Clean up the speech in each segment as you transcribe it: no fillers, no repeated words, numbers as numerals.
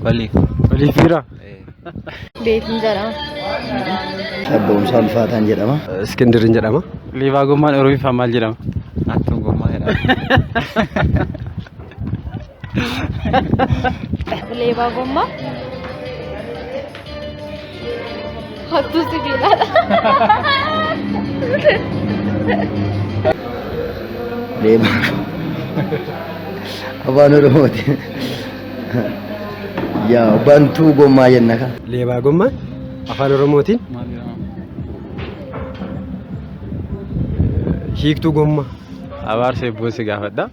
Olifira. Beekin jedhama. Sabboomsaa Ulfaataan jedhama. Iskindirin jedhama. Liibaa Gommaan Oromiifaa maal jedhama? Hattuu Gommaa jedhama. Liibaa Gommaa. Hattuu sibiilaadha. Liibaa Afaan Oromooti. Yaa Bantuu Gommaa jenna ka. Liibaa Gommaan Afaan Oromootiin hiiktuu gommaa. Abaarsa ebboo si gaafadha.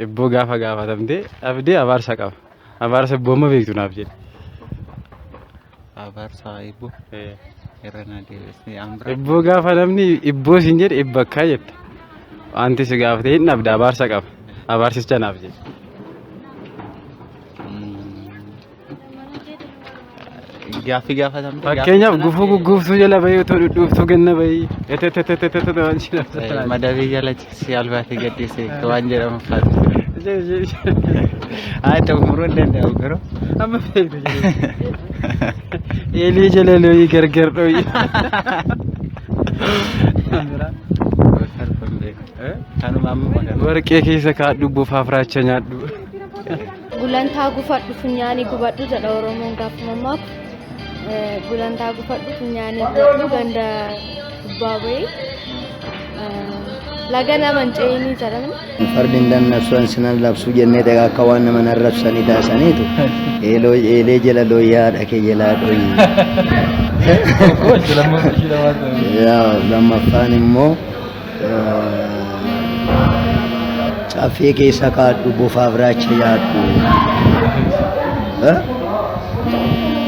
Ebboo gaafa gaafatamtee dhabdee abaarsa qaba. Abaarsa ebbooma beektu naaf jedhe. Abaarsa ebboo. Ebboo gaafa namni ebboo siin jedhe ebba akkaa jette. Wanti si gaafatee hin dhabde abaarsa qaba. Abaarsicha naaf jedhe. Gaaffii gaafatamte. Fakkeenyaaf gufuu gugguuftuu jala bahee otoo dhudhuuftuu ganna bahee waan jedhamu. Madabii jala si albaatee gadhiisee waan jedhamu faatu. Haa ta'u muruu hin danda'u garuu. Amma beektu jedhee. Eelii jala looyii gargar dhooyi. Warqee keessa kaadhu buufaaf raacha nyaadhu. Gulantaa gufadhu funyaanii gubadhu jedha Oromoon gaafa mammaaku. Gulantaa gufadhu funyaanii gubadhu ganda gubbaa bahee laga naman ce'inii jedhamu. Fardi dandabsuun sinan labsuu jennee dagaa akka waan nama narrabsanii taasaniitu eelee jala looyii haadha kee jalaa dhooyi. Lammaffaan immoo caffee keessa kaadhu buufaaf raacha nyaadhu.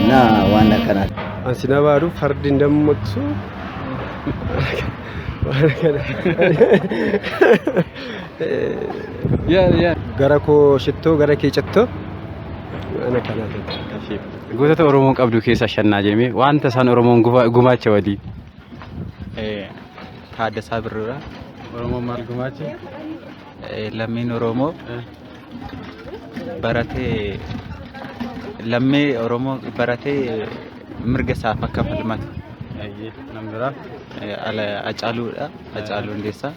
Naa waan akkanaati. Ansi na baadhu fardi dammaqsu. Gara koo shittoo gara kee cattoo. Ana kanaati. Gootota Oromoon qabdu keessa shannaa jedhame wanta isaan Oromoon gumaacha walii. Taaddasaa Birruudha. Oromoon maal gumaacha? Lammiin Oromoo baratee lammii Oromoo baratee mirga isaaf akka falmatu. Nambiraa. Hacaaluudha. Hacaaluu Hundeessaa.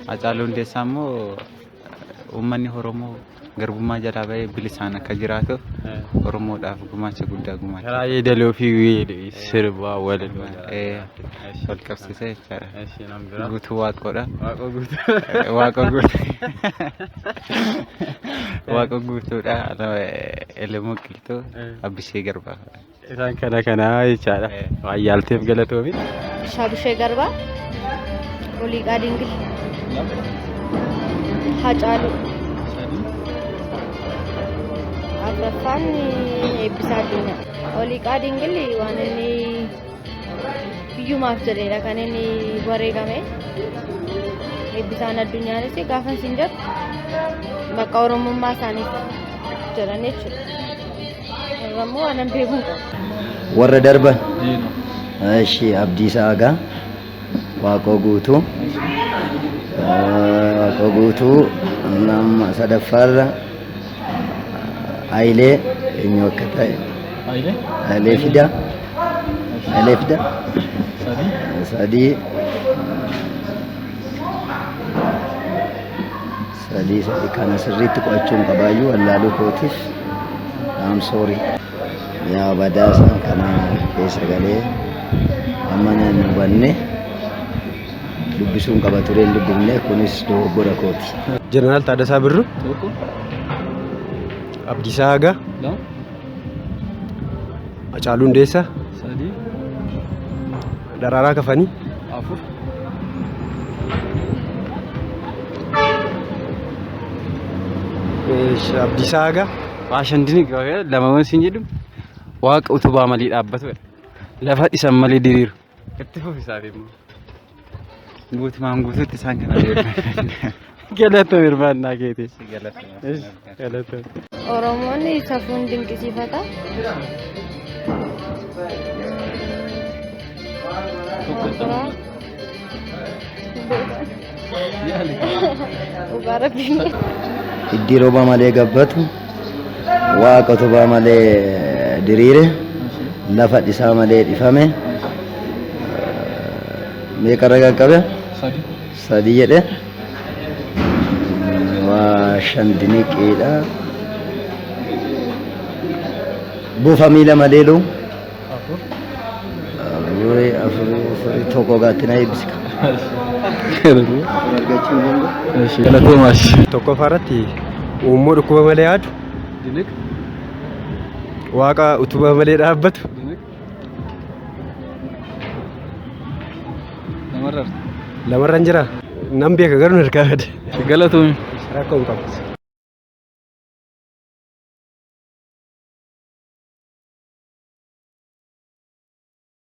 Hacaaluu Hundeessaa immoo uummanni Oromoo garbummaa jalaa bahee bilisaan akka jiraatu Oromoodhaaf gumaacha guddaa gumaacha. Karaa yeedaloo fi sirbaa waliin wal qabsiisee jechaadha. Guutuu Waaqoodha. Waaqa guutuudha. Elemoo Qilxuu Abbishee Garbaa. Isaan kana jechaadha. Wayyaalteef galatoomi. Abishee Garbaa. Oliiqaa Dingil. Hacaaluu. Afraffaan Eebbisaa Addunyaa. Oliiqaa Dingil waan inni biyyumaaf jedheedha kan inni wareegame. Eebbisaan Addunyaanis gaafa isin jedhu bakka Oromummaa isaaniif jedhan jechuudha. Ammoo waan beekuun qabu. Warra darban. Eshi Abdiisaa Agaa. Waaqoo Guutuu. Waaqoo Guutuu nama sadaffaarra Hayilee eenyu akka ta'e. Hayilee Fidaa. Hayilee Fidaa. Sadii kana sirriitti qo'achuun qabaayyuu wallaaluu kootiif I'm sorry. Yaa badaasaa kana keessa galee amma nan hubanne dubbisuun qaba tureen dubbifne kunis dogoggora kooti. Jeneraal Taaddasaa Birruu. Abdiisaa Agaa. Hacaaluu Hundeessaa. Daraaraa Kafanii. Abdiisaa Agaa. Ashandini lama siin jedhu waaqa utubaa malee dhaabbatu lafa dhisan malee diriiru. Itti fufisaaf immoo. Guutumaan guutuutti isaan kana beekan. Galatoo hirmaannaa keetii. Galatoo. Oromoonni safuun dinqisiifata. Iddii rooba malee gabbatu waaqa utubaa malee diriire lafa dhisaa malee dhifame meeqa ragaa qabe sadii jedhe waa shan diniqiidha buufa miila malee lu afurii tokko gaattina eebbisika. Galatoomaas. Tokkoffaa irratti uummoo dhukkuba malee yaadu waaqa utubaa malee dhaabbatu lamarraan jira nan beeka garuu harkaa gadi Galatoomi. rakkoo hin qabu.